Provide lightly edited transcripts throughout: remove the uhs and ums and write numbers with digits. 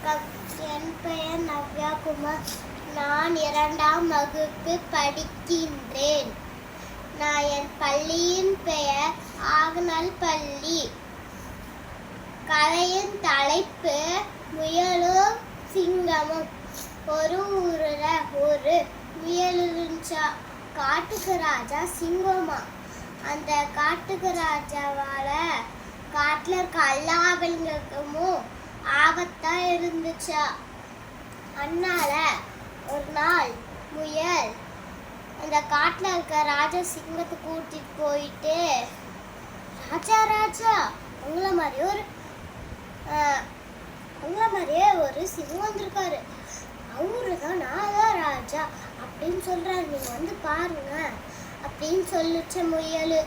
வணக்கம். என் பெயர் நவ்யா குமார். நான் 2ஆம் வகுப்பு படிக்கின்றேன். என் பள்ளியின் பெயர் ஆகநல் பள்ளி. கதையின் தலைப்பு முயலும் சிங்கமும். ஒரு ஊரில் ஒரு முயல் இருந்துச்சா. காட்டுக்கு ராஜா சிங்கமா. அந்த காட்டுக்கு ராஜாவால காட்டுல இருக்க எல்லா விலங்குகளுக்கும் ஆபத்தா இருந்துச்சா. அதனால ஒரு நாள் முயல் அந்த காட்டுல இருக்க ராஜா சிங்கத்தை கூட்டிட்டு போயிட்டு, ராஜா உங்களை மாதிரியே ஒரு சிங்கம் வந்திருக்காரு. அவருதான் நான் தான் ராஜா அப்படின்னு சொல்றாரு. நீங்க வந்து பாருங்க அப்படின்னு சொல்லிச்ச முயல்.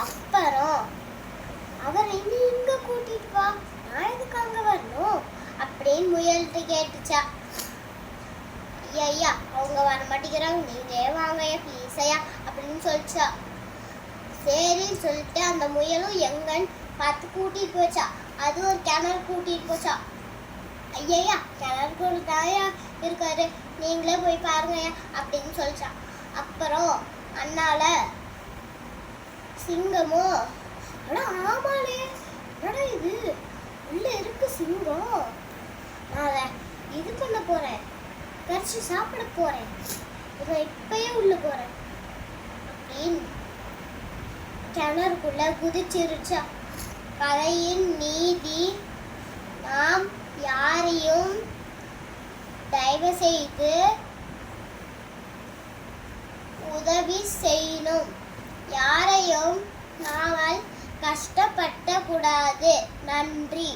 அப்புறம் அவர் இங்க கூட்டிட்டு வா, நான் எதுக்கு அங்க வரணும் அப்படின்னு முயல்கிட்ட கேட்டுச்சா. ஐயா அவங்க வர மாட்டேங்கிறாங்க, நீங்களே வாங்க ப்ளீஸ் ஐயா அப்படின்னு சொல்லிச்சா. சரின்னு சொல்லிட்டு அந்த முயலும் எங்கன்னு பார்த்து கூட்டிட்டு போச்சா. அது ஒரு கிணறு கூட்டிட்டு போச்சா. ஐயா கிணறு தாயா இருக்காரு, நீங்களே போய் பாருங்க அப்படின்னு சொல்லிச்சா. அப்புறம் அண்ணால சிங்கமும், ஆமாலே என்னடா இது உள்ள இருக்கு சிங்கம், நான் இது பண்ண போறேன், கரிச்சு சாப்பிட போறேன், இப்பயே உள்ள போறேன் அப்படின்னு கிணறுக்குள்ள குதிச்சிருச்சா. கதையின் நீதி, நாம் யாரையும் தயவு செய்து உதவி செய்யணும், யாரையும் நாங்கள் கஷ்டப்பட கூடாது. நன்றி.